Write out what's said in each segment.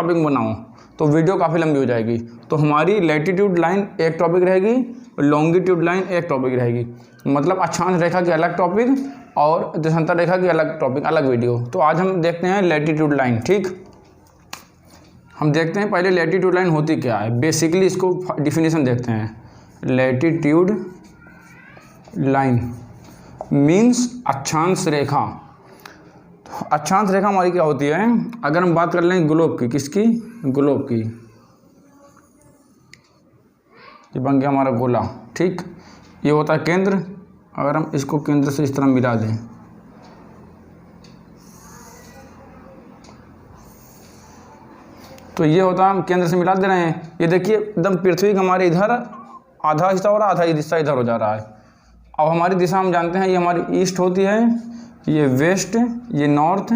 Topic बनाऊँ तो video काफ़ी लंबी हो जाएगी। तो हमारी लैटिट्यूड लाइन एक टॉपिक रहेगी, लॉन्गिट्यूड लाइन एक टॉपिक रहेगी, मतलब अक्षांश रेखा की अलग टॉपिक और देशांतर रेखा की अलग टॉपिक, अलग वीडियो। तो आज हम देखते हैं लैटिट्यूड लाइन। ठीक, हम देखते हैं पहले लैटिट्यूड लाइन होती क्या है, बेसिकली इसको डिफिनेशन देखते हैं। लैटिट्यूड लाइन मीन्स अक्षांश रेखा। अक्षांश रेखा हमारी क्या होती है, अगर हम बात कर लें ग्लोब की, किसकी, ग्लोब की, ये बन गया हमारा गोला। ठीक, ये होता है केंद्र। अगर हम इसको केंद्र से इस तरह मिला दें तो ये होता है, हम केंद्र से मिला दे रहे हैं। ये देखिए एकदम पृथ्वी का हमारे इधर आधा हिस्सा हो रहा है, आधा हिस्सा इधर हो जा रहा है। अब हमारी दिशा हम जानते हैं, ये हमारी ईस्ट होती है, ये वेस्ट, ये नॉर्थ,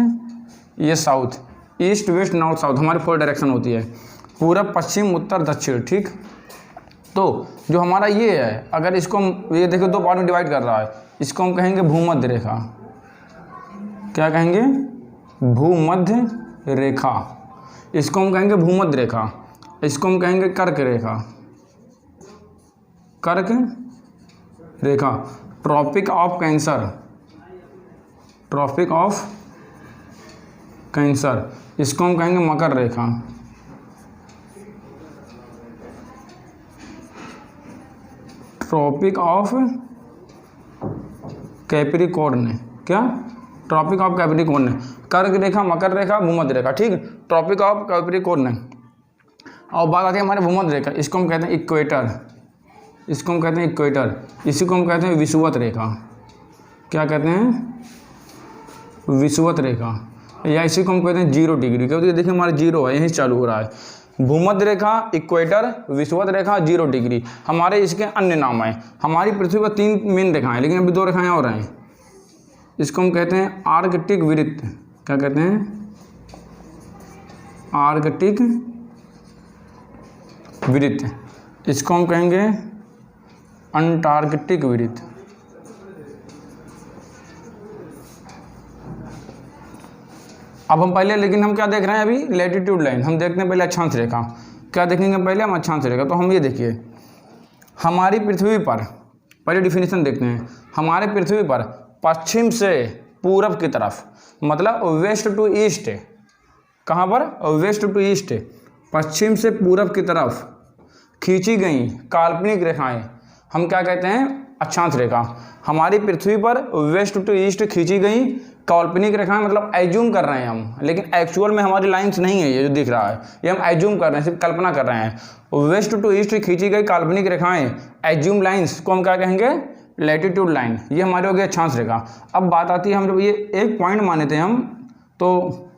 ये south. East west north south हमारी 4 डायरेक्शन होती है, पूरब पश्चिम उत्तर दक्षिण। ठीक, तो जो हमारा ये है, अगर इसको हम ये देखो 2 पार्ट में डिवाइड कर रहा है, इसको हम कहेंगे भूमध्य रेखा। क्या कहेंगे, भूमध्य रेखा। इसको हम कहेंगे भूमध्य रेखा, इसको हम कहेंगे कर्क रेखा, कर्क रेखा। Tropic of Cancer, tropic of Cancer, इसको हम कहेंगे मकर रेखा। ट्रॉपिक ऑफ कैप्रिकॉर्न, क्या, ट्रॉपिक ऑफ कैप्रिकॉर्न, कर्क रेखा, मकर रेखा, भूमध्य रेखा। ठीक, ट्रॉपिक ऑफ कैप्रिकॉर्न। और बात आती है हमारे भूमध्य रेखा, इसको हम कहते हैं इक्वेटर, इसको हम कहते हैं इक्वेटर, इसी को हम कहते हैं विषुवत रेखा। क्या कहते हैं, विषुवत रेखा, या इसी को हम कहते हैं 0 डिग्री, क्योंकि देखिए हमारा 0 है, यहीं चालू हो रहा है। भूमध्य रेखा, इक्वेटर, विषुवत रेखा, 0 डिग्री। हमारे इसके अन्य नाम हैं। हमारी पृथ्वी पर 3 मेन रेखाएं, लेकिन अभी 2 रेखाएं और हैं। इसको हम कहते हैं आर्कटिक वृत्त। क्या कहते हैं, आर्कटिक वृत्त। इसको हम कहेंगे अंटार्कटिक वृत्त। अब हम पहले, लेकिन हम क्या देख रहे हैं अभी, लैटिट्यूड लाइन। हम देखते हैं पहले अक्षांश रेखा। क्या देखेंगे पहले हम, अक्षांश रेखा। तो हम ये देखिए, हमारी पृथ्वी पर, पहले डिफिनेशन देखते हैं। हमारे पृथ्वी पर पश्चिम से पूरब की तरफ, मतलब वेस्ट टू ईस्ट, कहाँ पर, वेस्ट टू ईस्ट, पश्चिम से पूरब की तरफ खींची गई काल्पनिक रेखाएं हम क्या कहते हैं, अक्षांश रेखा। हमारी पृथ्वी पर वेस्ट टू ईस्ट खींची गई काल्पनिक रेखाएं, मतलब एज्यूम कर रहे हैं हम, लेकिन एक्चुअल में हमारी लाइंस नहीं है। ये जो दिख रहा है ये हम एज्यूम कर रहे हैं, सिर्फ कल्पना कर रहे हैं। वेस्ट टू ईस्ट खींची गई काल्पनिक रेखाएं, एज्यूम लाइंस को हम क्या कहेंगे, लैटिट्यूड लाइन। ये हमारे हो गया अक्षांश रेखा। अब बात आती है, हम जब ये एक पॉइंट माने थे हम, तो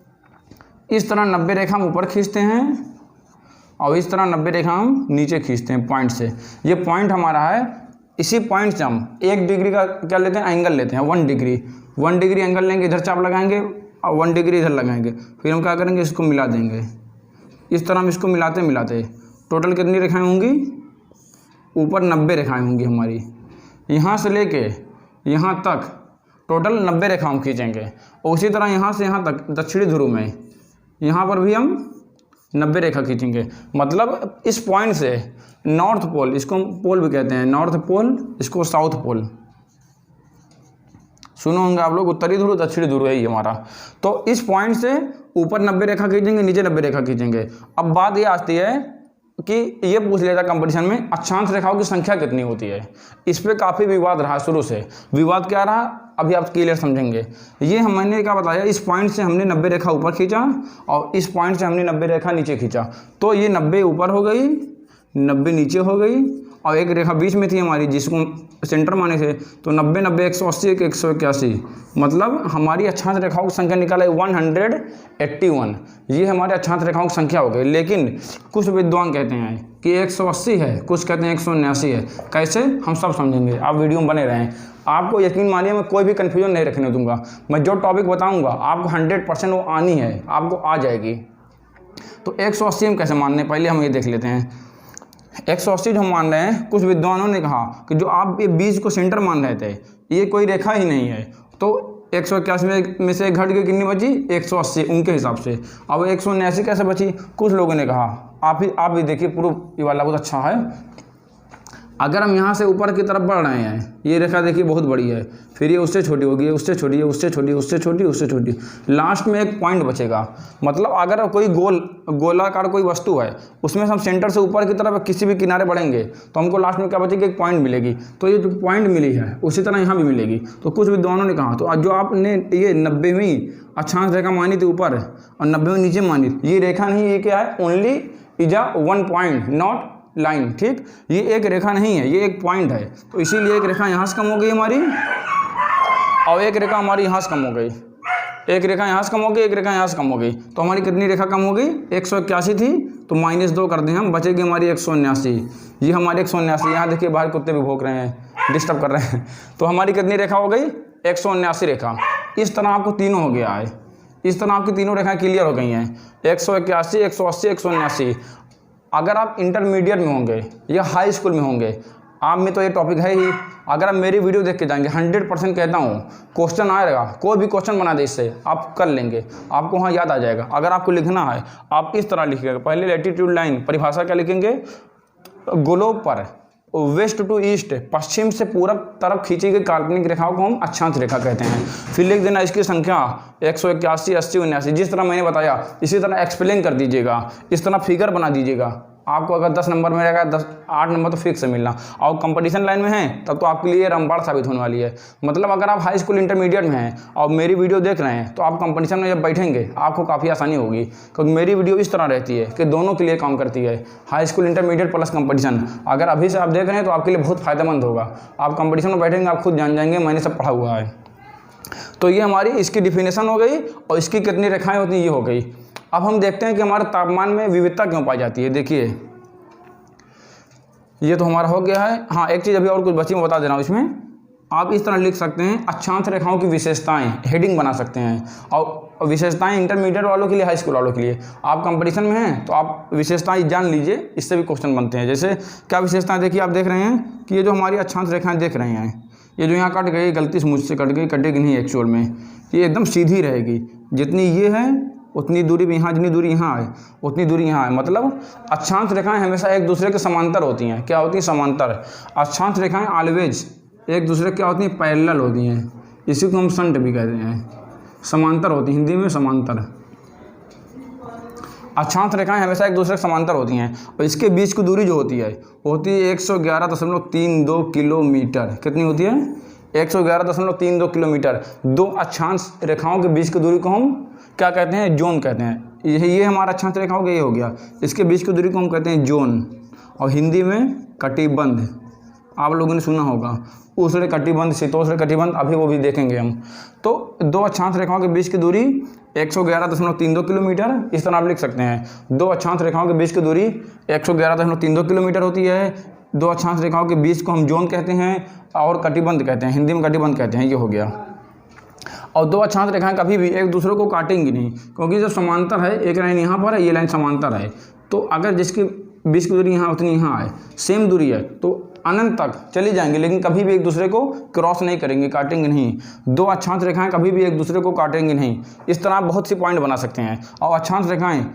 इस तरह 90 रेखा हम ऊपर खींचते हैं और इस तरह 90 रेखा हम नीचे खींचते हैं पॉइंट से। ये पॉइंट हमारा है, इसी पॉइंट से हम 1 डिग्री का क्या लेते हैं, एंगल लेते हैं, 1 डिग्री। 1 डिग्री एंगल लेंगे, इधर चाप लगाएंगे और 1 डिग्री इधर लगाएंगे। फिर हम क्या करेंगे, इसको मिला देंगे। इस तरह हम इसको मिलाते मिलाते टोटल कितनी रेखाएं होंगी, ऊपर 90 रेखाएं होंगी हमारी। यहाँ से लेके यहाँ तक टोटल 90 रेखा हम खींचेंगे। और उसी तरह यहाँ से यहाँ तक दक्षिणी ध्रुव में, यहाँ पर भी हम 90 रेखा खींचेंगे। मतलब इस पॉइंट से नॉर्थ पोल, इसको हम पोल भी कहते हैं, नॉर्थ पोल, इसको साउथ पोल। सुनो होंगे आप लोग, उत्तरी ध्रुव दक्षिणी ध्रुव है ये हमारा। तो इस पॉइंट से ऊपर 90 रेखा खींचेंगे, नीचे 90 रेखा खींचेंगे। अब बात ये आती है कि ये पूछ लेता कंपटीशन में, अक्षांश रेखाओं की संख्या कितनी होती है। इस पर काफ़ी विवाद रहा शुरू से। विवाद क्या रहा, अभी आप क्लियर समझेंगे। ये मैंने क्या बताया, इस पॉइंट से हमने 90 रेखा ऊपर खींचा और इस पॉइंट से हमने 90 रेखा नीचे खींचा। तो ये 90 ऊपर हो गई, 90 नीचे हो गई और एक रेखा बीच में थी हमारी, जिसको सेंटर माने थे। तो 90 90 180 181, मतलब हमारी अक्षांश रेखाओं की संख्या निकाला है 181। ये हमारे अक्षांश रेखाओं की संख्या हो गई। लेकिन कुछ विद्वान कहते हैं कि 180 है, कुछ कहते हैं 179 है। कैसे, हम सब समझेंगे, आप वीडियो में बने रहें। आपको यकीन मानिए मैं कोई भी कन्फ्यूजन नहीं रखने दूंगा। मैं जो टॉपिक बताऊँगा आपको 100% वो आनी है, आपको आ जाएगी। तो 180 हम कैसे मान रहे हैं, पहले हम ये देख लेते हैं। 180 जो हम मान रहे हैं, कुछ विद्वानों ने कहा कि जो आप ये बीज को सेंटर मान रहे थे, ये कोई रेखा ही नहीं है। तो 181 में से घट के कितनी बची, 180 उनके हिसाब से। अब 179 कैसे बची, कुछ लोगों ने कहा, आप भी देखिए प्रूफ, ये वाला बहुत अच्छा है। अगर हम यहाँ से ऊपर की तरफ बढ़ रहे हैं, ये रेखा देखिए बहुत बड़ी है, फिर ये उससे छोटी होगी, उससे छोटी है, उससे छोटी, उससे छोटी, उससे छोटी, लास्ट में एक पॉइंट बचेगा। मतलब अगर कोई गोलाकार कोई वस्तु है, उसमें से हम सेंटर से ऊपर की तरफ किसी भी किनारे बढ़ेंगे तो हमको लास्ट में क्या बचेगी, एक पॉइंट मिलेगी। तो ये जो पॉइंट मिली है उसी तरह यहाँ भी मिलेगी। तो कुछ विद्वानों ने कहा, तो जो आपने ये 90वीं अक्षांश रेखा मानी थी ऊपर और 90वीं नीचे मानी, ये रेखा नहीं, ये क्या है, only is a 1 point, not line. ठीक, ये एक रेखा नहीं है, ये एक पॉइंट है। तो इसीलिए एक रेखा यहाँ से कम हो गई हमारी और एक रेखा हमारी यहाँ से कम हो गई, एक रेखा यहाँ से कम हो गई, एक रेखा यहाँ से कम हो गई। तो हमारी कितनी रेखा कम हो गई, 181 थी, तो -2 कर दें हम, बचेगी हमारी 179। ये हमारी 179, यहाँ देखिए बाहर कुत्ते भी भौंक रहे हैं, डिस्टर्ब कर रहे हैं। तो हमारी कितनी रेखा हो गई, 179 रेखा। इस तरह आपको तीनों हो गया है, इस तरह आपकी तीनों रेखाएं क्लियर हो गई हैं, 181, 180, 179। अगर आप इंटरमीडिएट में होंगे या हाई स्कूल में होंगे, आप में तो ये टॉपिक है ही, अगर आप मेरी वीडियो देख के जाएंगे 100% कहता हूँ क्वेश्चन आएगा, कोई भी क्वेश्चन बना दे इससे आप कर लेंगे, आपको वहाँ याद आ जाएगा। अगर आपको लिखना है आप इस तरह लिखिएगा, पहले लैटिट्यूड लाइन परिभाषा क्या लिखेंगे, ग्लोब पर वेस्ट टू ईस्ट, पश्चिम से पूरब तरफ खींची गई काल्पनिक रेखाओं को हम अक्षांश रेखा कहते हैं। फिर लिख देना इसकी संख्या 181, 80, 79, जिस तरह मैंने बताया इसी तरह एक्सप्लेन कर दीजिएगा, इस तरह फिगर बना दीजिएगा। आपको अगर 10 नंबर में रहेगा, 8 नंबर तो फिक्स है मिलना। और कंपटीशन लाइन में हैं तब तो आपके लिए रामबाण साबित होने वाली है। मतलब अगर आप हाई स्कूल इंटरमीडिएट में हैं और मेरी वीडियो देख रहे हैं तो आप कंपटीशन में जब बैठेंगे आपको काफ़ी आसानी होगी, क्योंकि मेरी वीडियो इस तरह रहती है कि दोनों के लिए काम करती है, high school intermediate plus competition. अगर अभी से आप देख रहे हैं तो आपके लिए बहुत फ़ायदेमंद होगा। आप कंपटीशन में बैठेंगे आप खुद जान जाएंगे, मैंने सब पढ़ा हुआ है। तो ये हमारी इसकी डिफिनेशन हो गई और इसकी कितनी रेखाएँ होती हैं ये हो गई। अब हम देखते हैं कि हमारे तापमान में विविधता क्यों पाई जाती है। देखिए ये तो हमारा हो गया है। हाँ, एक चीज़ अभी और कुछ बची मैं बता दे रहा हूँ। इसमें आप इस तरह लिख सकते हैं, अक्षांश रेखाओं की विशेषताएं, हेडिंग बना सकते हैं। और विशेषताएं इंटरमीडिएट वालों के लिए, हाई स्कूल वालों के लिए। आप कंपटीशन में हैं तो आप विशेषताएं जान लीजिए, इससे भी क्वेश्चन बनते हैं। जैसे क्या विशेषताएं, देखिए आप देख रहे हैं कि ये जो हमारी अक्षांश रेखाएँ देख रहे हैं, ये जो यहाँ कट गई, गलती से मुझसे कट गई, कटेगी नहीं एक्चुअल में, ये एकदम सीधी रहेगी। जितनी ये है उतनी दूरी भी यहाँ, जितनी दूरी यहाँ है उतनी दूरी यहाँ है। मतलब अक्षांश रेखाएं हमेशा एक दूसरे के समांतर होती हैं। क्या होती हैं, समांतर। अक्षांश रेखाएं ऑलवेज एक दूसरे क्या होती हैं, पैरेलल होती हैं। इसी को हम संट भी कहते हैं, समांतर होती हैं, हिंदी में समांतर। अक्षांश रेखाएं हमेशा एक दूसरे के समांतर होती हैं और इसके बीच की दूरी जो होती है 111.32 किलोमीटर। कितनी होती है, 111.32 किलोमीटर। दो अक्षांश रेखाओं के बीच की दूरी को हम क्या कहते हैं, जोन कहते हैं। ये हमारा अक्षांश रेखाओं का ये हो गया, इसके बीच की दूरी को हम कहते हैं जोन, और हिंदी में कटिबंध। आप लोगों ने सुना होगा उष्ण कटिबंध, शीतोष्ण कटिबंध, अभी वो भी देखेंगे हम। तो दो अक्षांश रेखाओं के बीच की दूरी 111.32 किलोमीटर, इस तरह आप लिख सकते हैं। दो अक्षांश रेखाओं के बीच की दूरी 111.32 किलोमीटर होती है। दो अक्षांश रेखाओं के बीच को हम जोन कहते हैं और कटिबंध कहते हैं, हिंदी में कटिबंध कहते हैं। ये हो गया। और दो अक्षांश रेखाएं कभी भी एक दूसरे को काटेंगी नहीं, क्योंकि जब समांतर है, एक लाइन यहाँ पर है, ये लाइन समांतर है, तो अगर जिसकी बीच की दूरी यहाँ उतनी यहाँ है, सेम दूरी है, तो अनंत तक चली जाएंगे, लेकिन कभी भी एक दूसरे को क्रॉस नहीं करेंगे, काटेंगे नहीं। दो अक्षांश रेखाएं कभी भी एक दूसरे को काटेंगे नहीं। इस तरह आप बहुत सी पॉइंट बना सकते हैं। और अक्षांश रेखाएं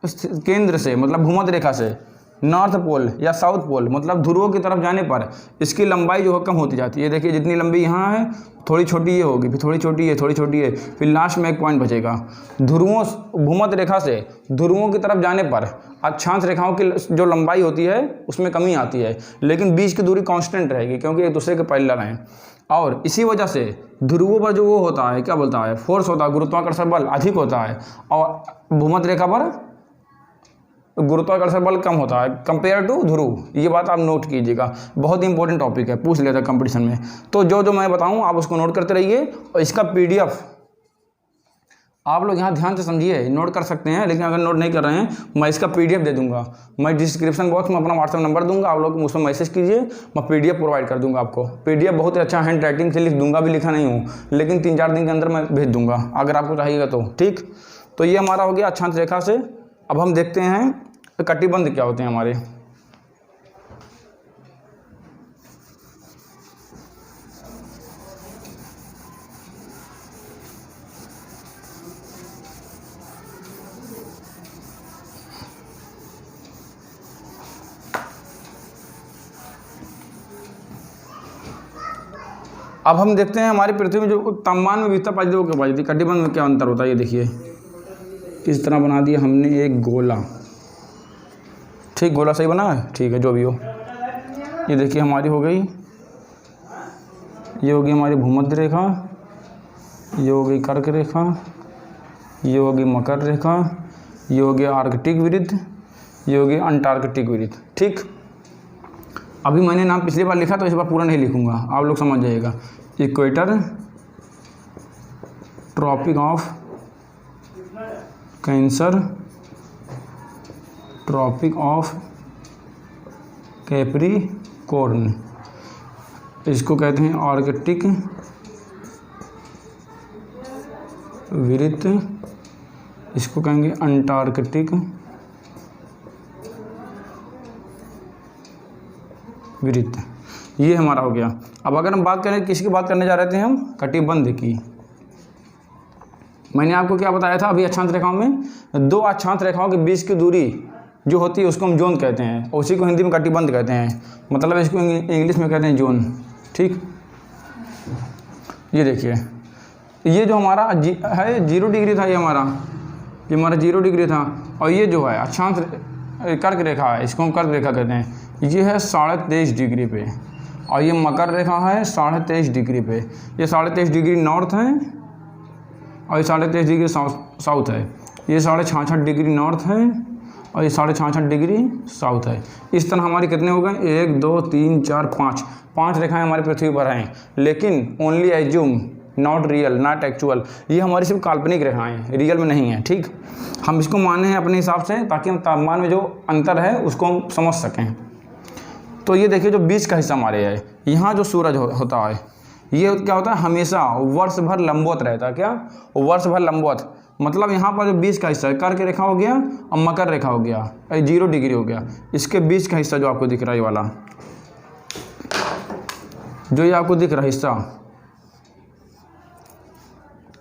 केंद्र से, मतलब भूमध्य रेखा से नॉर्थ पोल या साउथ पोल, मतलब ध्रुवों की तरफ जाने पर इसकी लंबाई जो है कम होती जाती है। देखिए जितनी लंबी यहाँ है, थोड़ी छोटी ये होगी, फिर थोड़ी छोटी है, थोड़ी छोटी है, फिर लास्ट में एक पॉइंट बचेगा। ध्रुवों, भूमध्य रेखा से ध्रुवों की तरफ जाने पर अक्षांश रेखाओं की जो लंबाई होती है उसमें कमी आती है, लेकिन बीच की दूरी कांस्टेंट रहेगी, क्योंकि एक दूसरे के पैरेलल हैं। और इसी वजह से ध्रुवों पर जो वो होता है, क्या बोलता है, फोर्स होता है, गुरुत्वाकर्षण बल अधिक होता है, और भूमध्य रेखा पर गुरुत्वाकर्षण बल कम होता है कंपेयर टू ध्रुव। ये बात आप नोट कीजिएगा, बहुत इंपॉर्टेंट टॉपिक है, पूछ लेता है कंपटीशन में। तो जो जो मैं बताऊं आप उसको नोट करते रहिए। और इसका पीडीएफ आप लोग यहाँ ध्यान से समझिए, नोट कर सकते हैं, लेकिन अगर नोट नहीं कर रहे हैं मैं इसका पीडीएफ दे दूंगा। मैं डिस्क्रिप्शन बॉक्स में अपना व्हाट्सएप नंबर दूंगा, आप लोग उसमें मैसेज कीजिए, मैं पीडीएफ प्रोवाइड कर दूंगा आपको। पीडीएफ बहुत ही अच्छा हैंड राइटिंग से लिख दूंगा, भी लिखा नहीं हूँ, लेकिन 3-4 दिन के अंदर मैं भेज दूंगा अगर आपको चाहिएगा तो। ठीक, तो ये हमारा हो गया अक्षांश रेखा से। अब हम देखते हैं कटिबंध क्या होते हैं हमारे। अब हम देखते हैं हमारी पृथ्वी में जो तापमान में विविधता पाई जाती है वो क्या पाई जाती है, कटिबंध में क्या अंतर होता है। ये देखिए इस तरह बना दिया हमने एक गोला, ठीक, गोला सही बना है, ठीक है, जो भी हो। ये देखिए हमारी हो गई, ये होगी हमारी भूमध्य रेखा, ये हो गई कर्क रेखा, ये होगी मकर रेखा, ये हो गया आर्कटिक वृत्त, ये हो गया अंटार्कटिक वृत्त, ठीक। अभी मैंने नाम पिछली बार लिखा तो इस बार पूरा नहीं लिखूंगा, आप लोग समझ जाइएगा। Equator, tropic of Cancer, tropic of Capricorn, इसको कहते हैं आर्कटिक वृत्त, इसको कहेंगे अंटार्कटिक वृत्त। ये हमारा हो गया। अब अगर हम बात करें किसकी बात करने जा रहे थे हम, कटिबंध की। मैंने आपको क्या बताया था अभी, अक्षांश रेखाओं में दो अक्षांश रेखाओं के बीच की दूरी जो होती है उसको हम जोन कहते हैं, उसी को हिंदी में कटिबंध कहते हैं, मतलब इसको इंग्लिश में कहते हैं जोन, ठीक। ये देखिए ये जो हमारा है 0 डिग्री था, ये हमारा 0 डिग्री था, और ये जो है अक्षांश कर्क रेखा है, इसको हम कर्क रेखा कहते हैं, ये है 23.5 डिग्री पे, और ये मकर रेखा है 23.5 डिग्री पे। ये 23.5 डिग्री नॉर्थ है और ये 23.5 डिग्री साउथ है। ये 66.5 डिग्री नॉर्थ है और ये 66.5 डिग्री साउथ है। इस तरह हमारी कितने हो गए, 1 2 3 4 5 रेखाएं हमारी पृथ्वी पर हैं, लेकिन only assume, not real, not actual. ये हमारी सिर्फ काल्पनिक रेखाएं हैं, रियल में नहीं है, ठीक। हम इसको माने हैं अपने हिसाब से ताकि हम तापमान में जो अंतर है उसको हम समझ सकें। तो ये देखिए जो बीच का हिस्सा हमारे है, यहाँ जो सूरज होता है ये क्या होता है, हमेशा वर्ष भर लंबवत रहता है। क्या, वर्ष भर लंबवत, मतलब यहाँ पर जो बीच का हिस्सा है, कर्क रेखा हो गया और मकर रेखा हो गया, 0 डिग्री हो गया, इसके बीच का हिस्सा जो आपको दिख रहा है ये वाला, जो ये आपको दिख रहा है हिस्सा,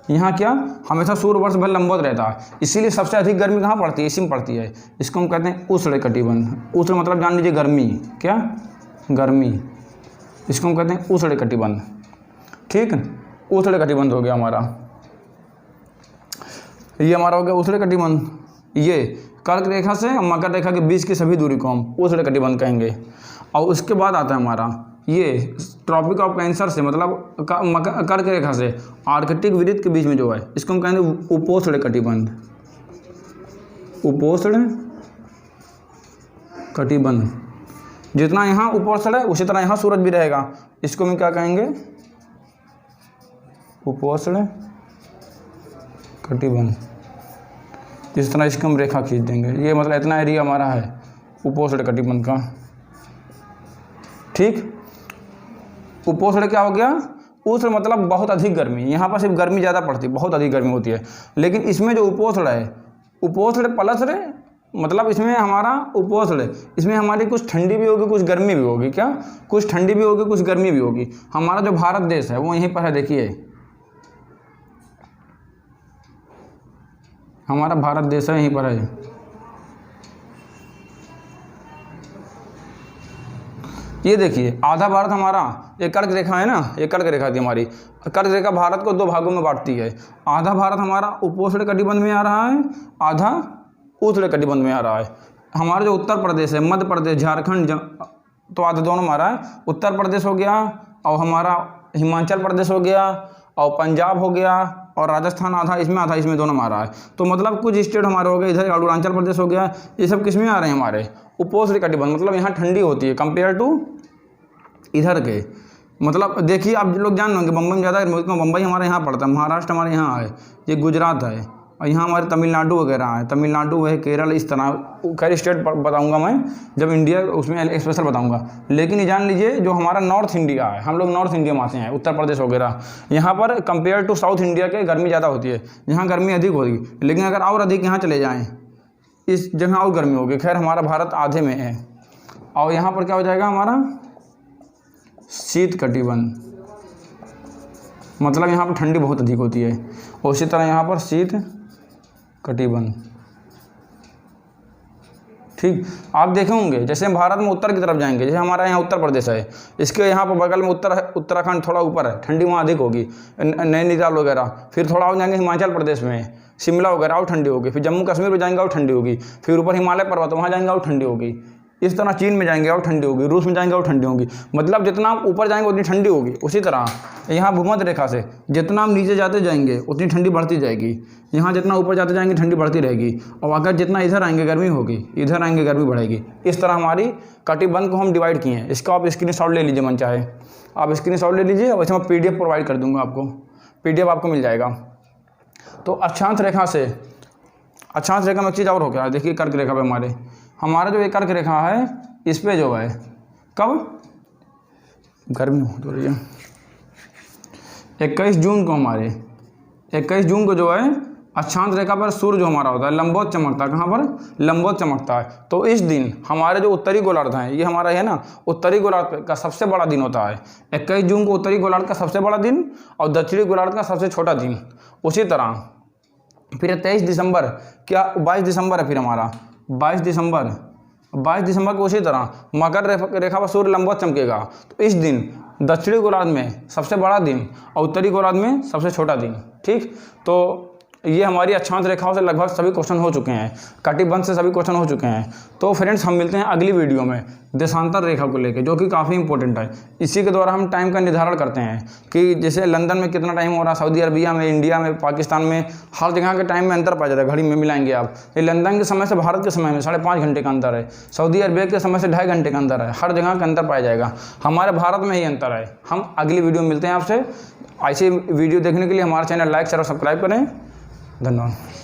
यहाँ क्या हमेशा सूर्य वर्ष भर लंबवत रहता है, इसीलिए सबसे अधिक गर्मी कहाँ पड़ती है, इसी में पड़ती है। इसको हम कहते हैं उष्ण कटिबंध। उष्ण मतलब जान लीजिए गर्मी, क्या, गर्मी, इसको हम कहते हैं उष्ण कटिबंध, ठीक। उष्ण कटिबंध हो गया हमारा, ये हमारा हो गया उष्ण कटिबंध। ये कर्क रेखा से मकर रेखा के बीच की सभी दूरी को हम उष्ण कटिबंध कहेंगे। और उसके बाद आता है हमारा ये ट्रॉपिक ऑफ कैंसर से, मतलब कर्क रेखा से आर्कटिक वृत्त के बीच में जो है इसको हम कहेंगे उपोष्ण कटिबंध। उपोष्ण कटिबंध, जितना यहाँ उपोष्ण है उसी तरह यहाँ सूरज भी रहेगा, इसको हम क्या कहेंगे, उपोष्ण कटिबंध। इस तरह इसको हम रेखा खींच देंगे, ये मतलब इतना एरिया हमारा है उपोष्ण कटिबंध का, ठीक। उपोष्ण क्या हो गया, उष्ण मतलब बहुत अधिक गर्मी, यहाँ पर सिर्फ गर्मी ज़्यादा पड़ती है, बहुत अधिक गर्मी होती है। लेकिन इसमें जो उपोष्ण है, उपोष्ण प्लस मतलब इसमें हमारा उपोष्ण, इसमें हमारी कुछ ठंडी भी होगी कुछ गर्मी भी होगी, क्या, कुछ ठंडी भी होगी कुछ गर्मी भी होगी। हमारा जो भारत देश है वो यहीं पर है, देखिए हमारा भारत देश है यहीं पर है। ये देखिए आधा भारत हमारा, ये कर्क रेखा है ना, ये कर्क रेखा थी हमारी, कर्क रेखा भारत को 2 भागों में बांटती है। आधा भारत हमारा उपोष्ण कटिबंध में आ रहा है, आधा उष्ण कटिबंध में आ रहा है। हमारा जो उत्तर प्रदेश है, मध्य प्रदेश, झारखंड, तो आधा दोनों में आ रहा है। उत्तर प्रदेश हो गया और हमारा हिमाचल प्रदेश हो गया और पंजाब हो गया और राजस्थान आधा इसमें दोनों में आ रहा है। तो मतलब कुछ स्टेट हमारे हो गए, इधर अरुणाचल प्रदेश हो गया, ये सब किस में आ रहे हैं हमारे उपोष्ण कटिबंध, मतलब यहाँ ठंडी होती है कंपेयर टू इधर के। मतलब देखिए आप लोग जान लेंगे बम्बई में ज़्यादा गर्मी, बम्बई हमारे यहाँ पड़ता है, महाराष्ट्र हमारे यहाँ है, ये गुजरात है और यहाँ हमारे तमिलनाडु वगैरह है, तमिलनाडु है, केरल, इस तरह खैर स्टेट बताऊंगा मैं जब इंडिया उसमें स्पेशल बताऊंगा। लेकिन ये जान लीजिए जो हमारा नॉर्थ इंडिया है, हम लोग नॉर्थ इंडिया में आते हैं, उत्तर प्रदेश वगैरह, यहाँ पर कंपेयर टू साउथ इंडिया के गर्मी ज़्यादा होती है, यहाँ गर्मी अधिक होगी। लेकिन अगर और अधिक यहाँ चले जाएँ इस जगह और गर्मी होगी। खैर हमारा भारत आधे में है और यहाँ पर क्या हो जाएगा हमारा शीत कटिबंध, मतलब यहाँ पर ठंडी बहुत अधिक होती है। और इसी तरह यहाँ पर शीत कटिबंध, ठीक, आप देखे होंगे जैसे हम भारत में उत्तर की तरफ जाएंगे, जैसे हमारा यहाँ उत्तर प्रदेश है, इसके यहाँ पर बगल में उत्तराखंड थोड़ा ऊपर है, ठंडी वहाँ अधिक होगी, नैनीताल वगैरह। फिर थोड़ा और जाएंगे हिमाचल प्रदेश में, शिमला वगैरह और ठंडी होगी। फिर जम्मू कश्मीर में जाएंगे और ठंडी होगी। फिर ऊपर हिमालय पर्वत वहाँ जाएंगे और ठंडी होगी। इस तरह चीन में जाएंगे और ठंडी होगी, रूस में जाएंगे और ठंडी होगी। मतलब जितना आप ऊपर जाएंगे उतनी ठंडी होगी। उसी तरह यहाँ भूमध्य रेखा से जितना हम नीचे जाते जाएंगे उतनी ठंडी बढ़ती जाएगी। यहाँ जितना ऊपर जाते जाएंगे ठंडी बढ़ती रहेगी। और अगर जितना इधर आएंगे गर्मी होगी, इधर आएंगे गर्मी बढ़ेगी। इस तरह हमारी कटिबंध को हम डिवाइड किए हैं। इसका आप स्क्रीनशॉट ले लीजिए, मन चाहे आप स्क्रीनशॉट ले लीजिए। वैसे मैं PDF प्रोवाइड कर दूँगा आपको, PDF आपको मिल जाएगा। तो अक्षांश रेखा से, अक्षांश रेखा में एक चीज़ और हो गया, देखिए कर्क रेखा पे हमारा जो एक कर्क रेखा है, इस पे जो है कब गर्मी हो रही है 21 जून को, हमारे 21 जून को जो है अक्षांश रेखा पर सूर्य जो हमारा होता है लंबवत चमकता है। कहाँ पर? लंबवत चमकता है। तो इस दिन हमारे जो उत्तरी गोलार्ध हैं, ये हमारा है ना, उत्तरी गोलार्ध का सबसे बड़ा दिन होता है 21 जून को, उत्तरी गोलार्ध का सबसे बड़ा दिन और दक्षिणी गोलार्ध का सबसे छोटा दिन। उसी तरह फिर 23 दिसंबर, क्या 22 दिसंबर है फिर हमारा 22 दिसंबर को उसी तरह मकर रेखा पर सूर्य लंबवत चमकेगा। तो इस दिन दक्षिणी गोलार्ध में सबसे बड़ा दिन और उत्तरी गोलार्ध में सबसे छोटा दिन। ठीक, तो ये हमारी अक्षांश रेखाओं से लगभग सभी क्वेश्चन हो चुके हैं, कटिबंध से सभी क्वेश्चन हो चुके हैं। तो फ्रेंड्स हम मिलते हैं अगली वीडियो में देशांतर रेखा को लेकर, जो कि काफ़ी इंपॉर्टेंट है। इसी के द्वारा हम टाइम का निर्धारण करते हैं कि जैसे लंदन में कितना टाइम हो रहा है, सऊदी अरबिया में, इंडिया में, पाकिस्तान में, हर जगह के टाइम में अंतर पाया जाता है। घड़ी में मिलाएंगे आप, ये लंदन के समय से भारत के समय में 5.5 घंटे का अंतर है, सऊदी अरबिया के समय से 2.5 घंटे का अंतर है। हर जगह का अंतर पाया जाएगा, हमारे भारत में ही अंतर है। हम अगली वीडियो में मिलते हैं आपसे। ऐसे वीडियो देखने के लिए हमारा चैनल लाइक शेयर और सब्सक्राइब करें। धन्यवाद।